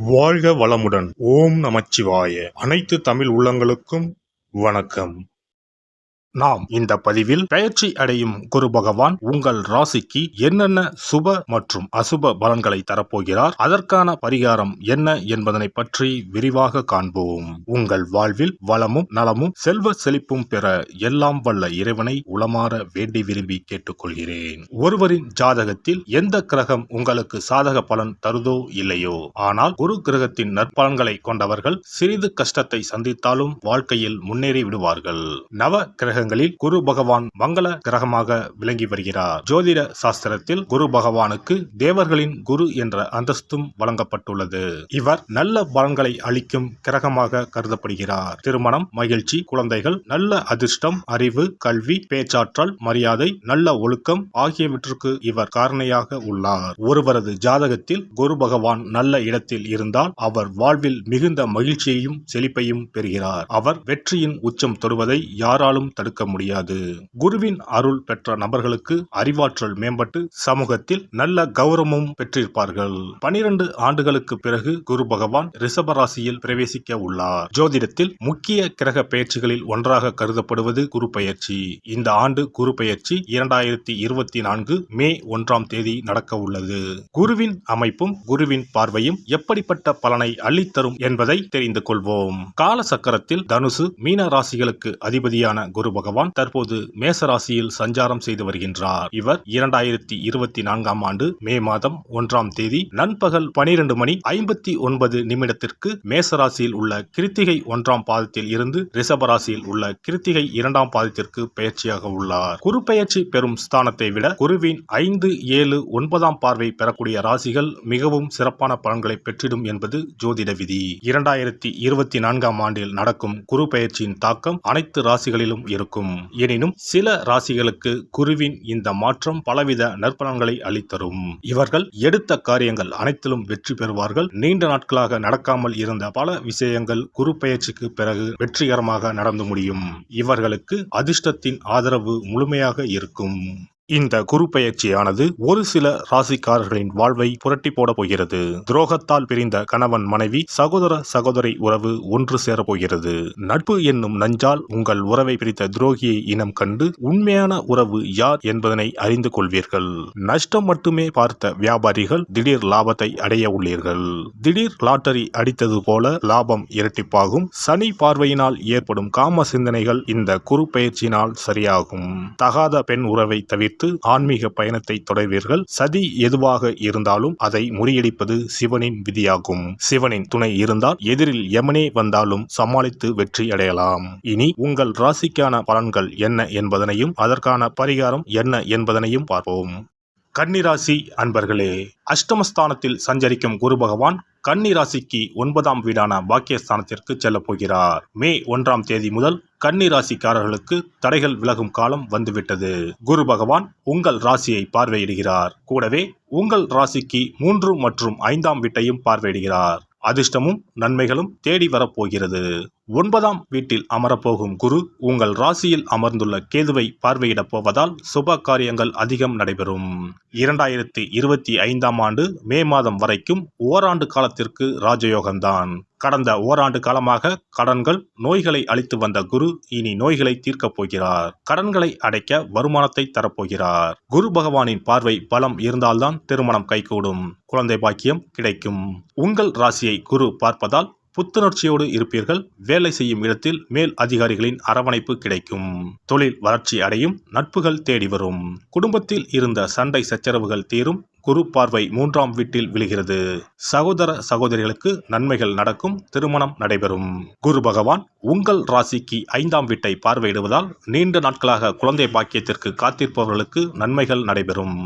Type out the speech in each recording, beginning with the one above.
வாழ்க வளமுடன். ஓம் நமச்சிவாய. அனைத்து தமிழ் உள்ளங்களுக்கும் வணக்கம். நாம் இந்த பதிவில் பெயர்ச்சி அடையும் குரு பகவான் உங்கள் ராசிக்கு என்னென்ன சுப மற்றும் அசுப பலன்களை தரப்போகிறார், அதற்கான பரிகாரம் என்ன என்பதனை பற்றி விரிவாக காண்போம். உங்கள் வாழ்வில் வளமும் நலமும் செல்வ செழிப்பும் பெற எல்லாம் வல்ல இறைவனை உளமாற வேண்டி விரும்பி கேட்டுக்கொள்கிறேன். ஒருவரின் ஜாதகத்தில் எந்த கிரகம் உங்களுக்கு சாதக பலன் தருதோ இல்லையோ, ஆனால் குரு கிரகத்தின் நற்பலன்களை கொண்டவர்கள் சிறிது கஷ்டத்தை சந்தித்தாலும் வாழ்க்கையில் முன்னேறி விடுவார்கள். நவ கிரகங்களில் குரு பகவான் மங்கள கிரகமாக விளங்கி வருகிறார். ஜோதிட சாஸ்திரத்தில் குரு பகவானுக்கு தேவர்களின் குரு என்ற அந்தஸ்தும் வழங்கப்பட்டுள்ளது. இவர் நல்ல பலன்களை அளிக்கும் கிரகமாக கருதப்படுகிறார். திருமணம், மகிழ்ச்சி, குழந்தைகள், நல்ல அதிர்ஷ்டம், அறிவு, கல்வி, பேச்சாற்றல், மரியாதை, நல்ல ஒழுக்கம் ஆகியவற்றுக்கு இவர் காரணியாக உள்ளார். ஒருவரது ஜாதகத்தில் குரு பகவான் நல்ல இடத்தில் இருந்தால் அவர் வாழ்வில் மிகுந்த மகிழ்ச்சியையும் செழிப்பையும் பெறுகிறார். அவர் வெற்றியின் உச்சம் தொடுவதை யாராலும் தடுக்க முடியாது. குருவின் அருள் பெற்ற நபர்களுக்கு அறிவாற்றல் மேம்பட்டு சமூகத்தில் நல்ல கௌரவமும் பெற்றிருப்பார்கள். 12 ஆண்டுகளுக்கு பிறகு குரு பகவான் ரிஷப ராசியில் பிரவேசிக்க உள்ளார். ஜோதிடத்தில் முக்கிய கிரக பெயர்ச்சிகளில் ஒன்றாக கருதப்படுவது குரு பெயர்ச்சி. இந்த ஆண்டு குரு பெயர்ச்சி 2024 மே 1ஆம் தேதி நடக்க உள்ளது. குருவின் அமைப்பும் குருவின் பார்வையும் எப்படிப்பட்ட பலனை அள்ளித்தரும் என்பதை தெரிந்து கொள்வோம். கால சக்கரத்தில் தனுசு, மீன ராசிகளுக்கு அதிபதியான குரு பகவான் தற்போது மேச ராசியில் சஞ்சாரம் செய்து வருகின்றார். இவர் 2024ஆம் ஆண்டு மே மாதம் 1ஆம் தேதி நண்பகல் 12:59 மேச ராசியில் உள்ள கிருத்திகை 1ஆம் பாதத்தில் இருந்து ரிஷப ராசியில் உள்ள கிருத்திகை 2ஆம் பாதத்திற்கு பெயர்ச்சியாக உள்ளார். குரு பெயர்ச்சி பெறும் ஸ்தானத்தை விட குருவின் 5, 7, 9ஆம் பார்வை பெறக்கூடிய ராசிகள் மிகவும் சிறப்பான பலன்களை பெற்றிடும் என்பது ஜோதிட விதி. 2024ஆம் ஆண்டில் நடக்கும் குரு பெயர்ச்சியின் தாக்கம் அனைத்து ராசிகளிலும் இருக்கும். எனினும் சில ராசிகளுக்கு குருவின் இந்த மாற்றம் பலவித நற்பலன்களை அளித்தரும். இவர்கள் எடுத்த காரியங்கள் அனைத்திலும் வெற்றி பெறுவார்கள். நீண்ட நாட்களாக நடக்காமல் இருந்த பல விஷயங்கள் குரு பெயர்ச்சிக்கு பிறகு வெற்றிகரமாக நடந்து முடியும். இவர்களுக்கு அதிர்ஷ்டத்தின் ஆதரவு முழுமையாக இருக்கும். இந்த குரு பெயர்ச்சியானது ஒரு சில ராசிக்காரர்களின் வாழ்வை புரட்டி போட போகிறது. துரோகத்தால் பிரிந்த கணவன் மனைவி, சகோதர சகோதரி உறவு ஒன்று சேர போகிறது. நட்பு என்னும் நஞ்சால் உங்கள் உறவை பிரித்த துரோகியை இனம் கண்டு உண்மையான உறவு யார் என்பதனை அறிந்து கொள்வீர்கள். நஷ்டம் மட்டுமே பார்த்த வியாபாரிகள் திடீர் லாபத்தை அடைய உள்ளீர்கள். திடீர் லாட்டரி அடித்தது போல லாபம் இரட்டிப்பாகும். சனி பார்வையினால் ஏற்படும் காம சிந்தனைகள் இந்த குரு பெயர்ச்சியினால் சரியாகும். தகாத பெண் உறவை தவிர்த்து ஆன்மீக பயணத்தை தொடர்வீர்கள். சதி எதுவாக இருந்தாலும் அதை முறியடிப்பது சிவனின் விதியாகும். சிவனின் துணை இருந்தால் எதிரில் யமனே வந்தாலும் சமாளித்து வெற்றி அடையலாம். இனி உங்கள் ராசிக்கான பலன்கள் என்ன என்பதனையும் அதற்கான பரிகாரம் என்ன என்பதனையும் பார்ப்போம். கன்னிராசி அன்பர்களே, அஷ்டமஸ்தானத்தில் சஞ்சரிக்கும் குரு பகவான் கன்னி ராசிக்கு 9ஆம் வீடான பாக்கியஸ்தானத்திற்கு செல்ல போகிறார். மே 1ஆம் தேதி முதல் கன்னி ராசிக்காரர்களுக்கு தடைகள் விலகும் காலம் வந்துவிட்டது. குரு பகவான் உங்கள் ராசியை பார்வையிடுகிறார். கூடவே உங்கள் ராசிக்கு 3 மற்றும் 5ஆம் வீட்டையும் பார்வையிடுகிறார். அதிர்ஷ்டமும் நன்மைகளும் தேடி வரப்போகிறது. 9ஆம் வீட்டில் அமரப்போகும் குரு உங்கள் ராசியில் அமர்ந்துள்ள கேதுவை பார்வையிடப் போவதால் சுப காரியங்கள் அதிகம் நடைபெறும். 2025ஆம் ஆண்டு மே மாதம் வரைக்கும் ஓராண்டு காலத்திற்கு ராஜயோகம்தான். கடந்த ஓராண்டு காலமாக கடன்கள், நோய்களை அளித்து வந்த குரு இனி நோய்களை தீர்க்கப் போகிறார். கடன்களை அடைக்க வருமானத்தை தரப்போகிறார். குரு பகவானின் பார்வை பலம் இருந்தால்தான் திருமணம் கைகூடும், குழந்தை பாக்கியம் கிடைக்கும். உங்கள் ராசியை குரு பார்ப்பதால் புத்துணர்ச்சியோடு இருப்பீர்கள். வேலை செய்யும் இடத்தில் மேல் அதிகாரிகளின் அரவணைப்பு கிடைக்கும். தொழில் வளர்ச்சி அடையும். நட்புகள் தேடி வரும். குடும்பத்தில் இருந்த சண்டை சச்சரவுகள் தீரும். குரு பார்வை 3ஆம் வீட்டில் விழுகிறது. சகோதர சகோதரிகளுக்கு நன்மைகள் நடக்கும். திருமணம் நடைபெறும். குரு பகவான் உங்கள் ராசிக்கு 5ஆம் வீட்டை பார்வையிடுவதால் நீண்ட நாட்களாக குழந்தை பாக்கியத்திற்கு காத்திருப்பவர்களுக்கு நன்மைகள் நடைபெறும்.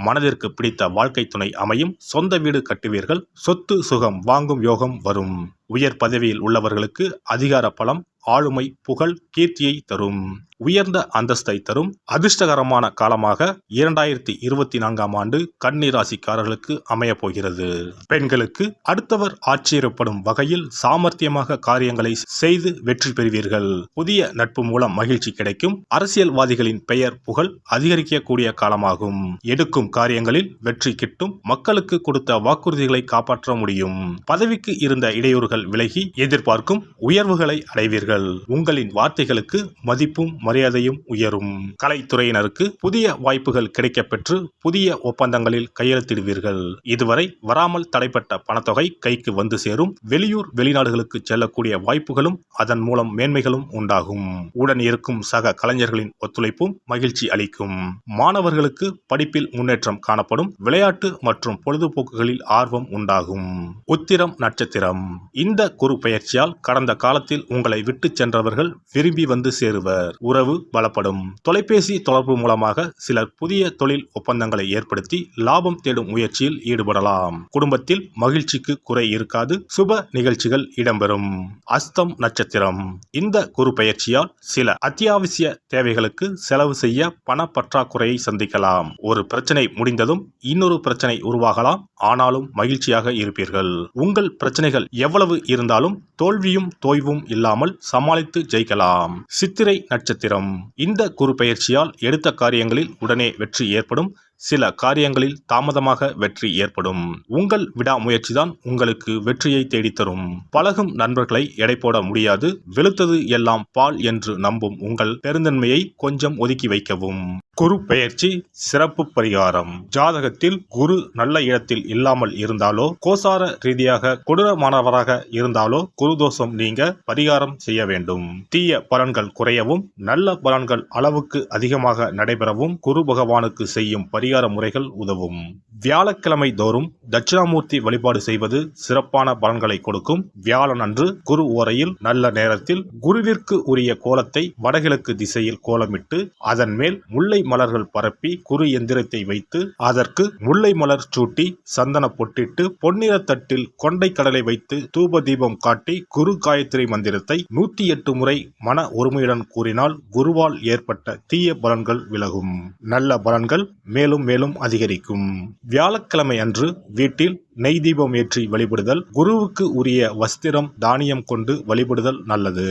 மனதிற்கு பிடித்த வாழ்க்கை துணை அமையும். சொந்த வீடு கட்டுவீர்கள். சொத்து சுகம் வாங்கும் யோகம் வரும். உயர் பதவியில் உள்ளவர்களுக்கு அதிகார பலம், ஆளுமை, புகழ், கீர்த்தியை தரும். உயர்ந்த அந்தஸ்தை தரும் அதிர்ஷ்டகரமான காலமாக 2024ஆம் ஆண்டு கன்னி ராசிக்காரர்களுக்கு அமைய போகிறது. பெண்களுக்கு அடுத்தவர் ஆச்சரியப்படும் வகையில் சாமர்த்தியமாக காரியங்களை செய்து வெற்றி பெறுவீர்கள். புதிய நட்பு மூலம் மகிழ்ச்சி கிடைக்கும். அரசியல்வாதிகளின் பெயர் புகழ் அதிகரிக்கக்கூடிய காலமாகும். எடுக்கும் காரியங்களில் வெற்றி கிட்டும். மக்களுக்கு கொடுத்த வாக்குறுதிகளை காப்பாற்ற முடியும். பதவிக்கு இருந்த இடையூறுகள் விலகி எதிர்பார்க்கும் உயர்வுகளை அடைவீர்கள். உங்களின் வார்த்தைகளுக்கு மதிப்பும் மரியாதையும் உயரும். கலைத்துறையினருக்கு புதிய வாய்ப்புகள் கிடைக்கப்பெற்று புதிய ஒப்பந்தங்களில் கையெழுத்திடுவீர்கள். இதுவரை வராமல் தடைப்பட்ட பணத்தொகை கைக்கு வந்து சேரும். வெளியூர் வெளிநாடுகளுக்கு செல்லக்கூடிய வாய்ப்புகளும் அதன் மூலம் மேன்மைகளும் உண்டாகும். உடன் இருக்கும் சக கலைஞர்களின் ஒத்துழைப்பும் மகிழ்ச்சி அளிக்கும். மாணவர்களுக்கு படிப்பில் முன்னேற்றம் காணப்படும். விளையாட்டு மற்றும் பொழுதுபோக்குகளில் ஆர்வம் உண்டாகும். உத்திரம் நட்சத்திரம். இந்த குரு பெயர்ச்சியால் கடந்த காலத்தில் உங்களை விட்டு சென்றவர்கள் விரும்பி வந்து சேருவர். உறவு பலப்படும். தொலைபேசி தொடர்பு மூலமாக சிலர் புதிய தொழில் ஒப்பந்தங்களை ஏற்படுத்தி லாபம் தேடும் முயற்சியில் ஈடுபடலாம். குடும்பத்தில் மகிழ்ச்சிக்கு குறை இருக்காது. சுப நிகழ்ச்சிகள் இடம்பெறும். அஸ்தம் நட்சத்திரம். இந்த குரு பெயர்ச்சியால் சில அத்தியாவசிய தேவைகளுக்கு செலவு செய்ய பண பற்றாக்குறையை சந்திக்கலாம். ஒரு பிரச்சனை முடிந்ததும் இன்னொரு பிரச்சனை உருவாகலாம். ஆனாலும் மகிழ்ச்சியாக இருப்பீர்கள். உங்கள் பிரச்சனைகள் எவ்வளவு இருந்தாலும் தோல்வியும் தோய்வும் இல்லாமல் சமாளித்து ஜெயிக்கலாம். சித்திரை நட்சத்திரம். இந்த குரு பெயர்ச்சியால் எடுத்த காரியங்களில் உடனே வெற்றி ஏற்படும். சில காரியங்களில் தாமதமாக வெற்றி ஏற்படும். உங்கள் விடாமுயற்சிதான் உங்களுக்கு வெற்றியை தேடித்தரும். பழகும் நண்பர்களை எடை போட முடியாது. வெளுத்தது எல்லாம் பால் என்று நம்பும் உங்கள் பெருந்தன்மையை கொஞ்சம் ஒதுக்கி வைக்கவும். குரு பெயர்ச்சி சிறப்பு பரிகாரம். ஜாதகத்தில் குரு நல்ல இடத்தில் இல்லாமல் இருந்தாலோ கோசார ரீதியாக கொடூரமானவராக இருந்தாலோ குரு தோஷம் நீங்க பரிகாரம் செய்ய வேண்டும். தீய பலன்கள் குறையவும் நல்ல பலன்கள் அளவுக்கு அதிகமாக நடைபெறவும் குரு பகவானுக்கு செய்யும் பரிகார முறைகள் உதவும். வியாழக்கிழமை தோறும் தட்சிணாமூர்த்தி வழிபாடு செய்வது சிறப்பான பலன்களை கொடுக்கும். வியாழன் அன்று குரு ஓரையில் நல்ல நேரத்தில் குருவிற்கு உரிய கோலத்தை வடகிழக்கு திசையில் கோலமிட்டு அதன் மேல் முல்லை மலர்கள் பரப்பி குரு எந்திரத்தை வைத்து அதற்கு முல்லை மலர் சூட்டி சந்தன பொட்டிட்டு பொன்னிற தட்டில் கொண்டை கடலை வைத்து தூப தீபம் காட்டி குரு காயத்ரி மந்திரத்தை 108 முறை மன ஒருமையுடன் கூறினால் குருவால் ஏற்பட்ட தீய பலன்கள் விலகும். நல்ல பலன்கள் மேலும் மேலும் அதிகரிக்கும். வியாழக்கிழமை அன்று வீட்டில் நெய் தீபம் ஏற்றி வழிபடுதல். குருவுக்கு உரிய வஸ்திரம் தானியம் கொண்டு வழிபடுதல் நல்லது.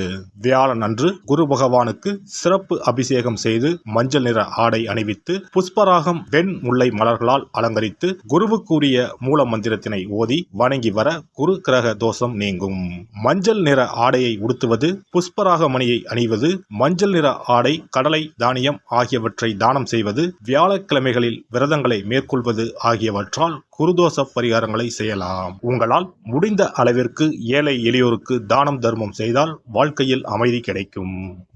வியாழன் அன்று குரு பகவானுக்கு சிறப்பு அபிஷேகம் செய்து மஞ்சள் நிற ஆடை அணிவித்து புஷ்பராகம் வெண் முல்லை மலர்களால் அலங்கரித்து குருவுக்குரிய மூல மந்திரத்தினை ஓதி வணங்கி வர குரு கிரக தோஷம் நீங்கும். மஞ்சள் நிற ஆடையை உடுத்துவது, புஷ்பராக மணியை அணிவது, மஞ்சள் நிற ஆடை, கடலை, தானியம் ஆகியவற்றை தானம் செய்வது, வியாழக்கிழமைகளில் விரதங்களை மேற்கொள்வது ஆகியவற்றால் குருதோஷ பரிகாரங்களை செய்யலாம். உங்களால் முடிந்த அளவிற்கு ஏழை எளியோருக்கு தானம் தர்மம் செய்தால் வாழ்க்கையில் அமைதி கிடைக்கும்.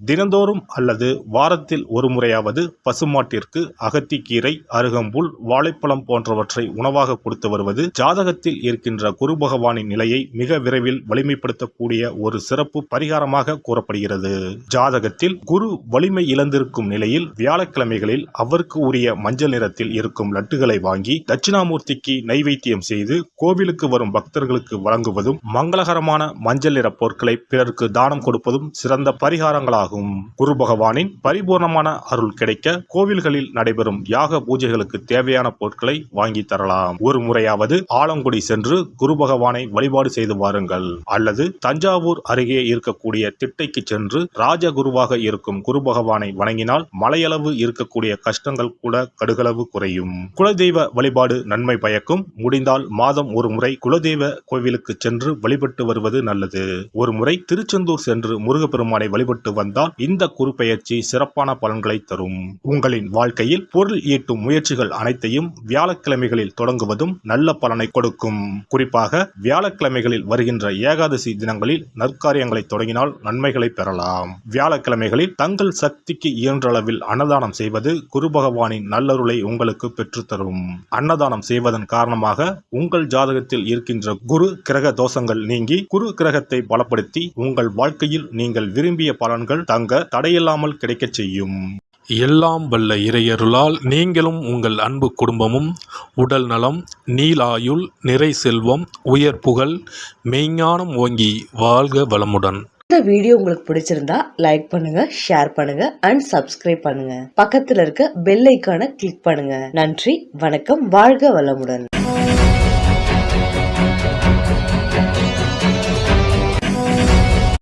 தினந்தோறும் அல்லது வாரத்தில் ஒரு முறையாவது பசுமாட்டிற்கு அகத்திக்கீரை, அருகம்புல், வாழைப்பழம் போன்றவற்றை உணவாக கொடுத்து வருவது ஜாதகத்தில் இருக்கின்ற குரு பகவானின் நிலையை மிக விரைவில் வலிமைப்படுத்தக்கூடிய ஒரு சிறப்பு பரிகாரமாக கூறப்படுகிறது. ஜாதகத்தில் குரு வலிமை இழந்திருக்கும் நிலையில் வியாழக்கிழமைகளில் அவருக்கு உரிய மஞ்சள் நிறத்தில் இருக்கும் லட்டுகளை வாங்கி தட்சிணாமூர்த்திக்கு நைவேத்தியம் செய்து கோவிலுக்கு வரும் பக்தர்களுக்கு வழங்குவதும் மங்களகரமான மஞ்சள் நிற பொருட்களை பிறருக்கு தானம் கொடுப்பதும் சிறந்த பரிகாரங்களாகும். குரு பகவானின் பரிபூர்ணமான அருள் கிடைக்க கோவில்களில் நடைபெறும் யாக பூஜைகளுக்கு தேவையான பொருட்களை வாங்கி தரலாம். ஒரு முறையாவது ஆலங்குடி சென்று குரு பகவானை வழிபாடு செய்து வாருங்கள். அல்லது தஞ்சாவூர் அருகே இருக்கக்கூடிய திட்டைக்கு சென்று ராஜகுருவாக இருக்கும் குரு பகவானை வணங்கினால் மலையளவு இருக்கக்கூடிய கஷ்டங்கள் கூட கடுகளவு குறையும். குலதெய்வ வழிபாடு நன்மை பயக்கும். முடிந்தால் மாதம் ஒரு முறை குலதெய்வ கோவிலுக்கு சென்று வழிபட்டு வருவது நல்லது. ஒரு முறை திருச்செந்தூர் சென்று முருகப்பெருமானை வழிபட்டு வந்தால் இந்த குரு பெயர்ச்சி சிறப்பான பலன்களை தரும். உங்களின் வாழ்க்கையில் பொருள் ஈட்டும் முயற்சிகள் அனைத்தையும் வியாழக்கிழமைகளில் தொடங்குவதும் நல்ல பலனை கொடுக்கும். குறிப்பாக வியாழக்கிழமைகளில் வருகின்ற ஏகாதசி தினங்களில் நற்காரியங்களை தொடங்கினால் நன்மைகளை பெறலாம். வியாழக்கிழமைகளில் தங்கள் சக்திக்கு இயன்றளவில் அன்னதானம் செய்வது குரு பகவானின் நல்லருளை உங்களுக்கு பெற்றுத்தரும். அன்னதானம் செய்வதன் காரணமாக உங்கள் ஜாதகத்தில் இருக்கின்ற குரு கிரக தோஷங்கள் நீங்கி குரு கிரகத்தை பலப்படுத்தி உங்கள் வாழ்க்கையில் நீங்கள் விரும்பிய பலன்கள் தங்க தடையில்லாமல் கிடைக்கச் செய்யும். எல்லாம் வல்ல இறையருளால் நீங்களும் உங்கள் அன்பு குடும்பமும் உடல் நலம், நீலாயுள், நிறை செல்வம், உயர் புகழ், மெய்ஞானம் ஓங்கி வாழ்க வளமுடன். இந்த வீடியோ உங்களுக்கு பிடிச்சிருந்தா லைக் பண்ணுங்க, ஷேர் பண்ணுங்க அண்ட் சப்ஸ்கிரைப் பண்ணுங்க. பக்கத்துல இருக்க பெல் ஐகானை கிளிக் பண்ணுங்க. நன்றி, வணக்கம், வாழ்க வளமுடன்.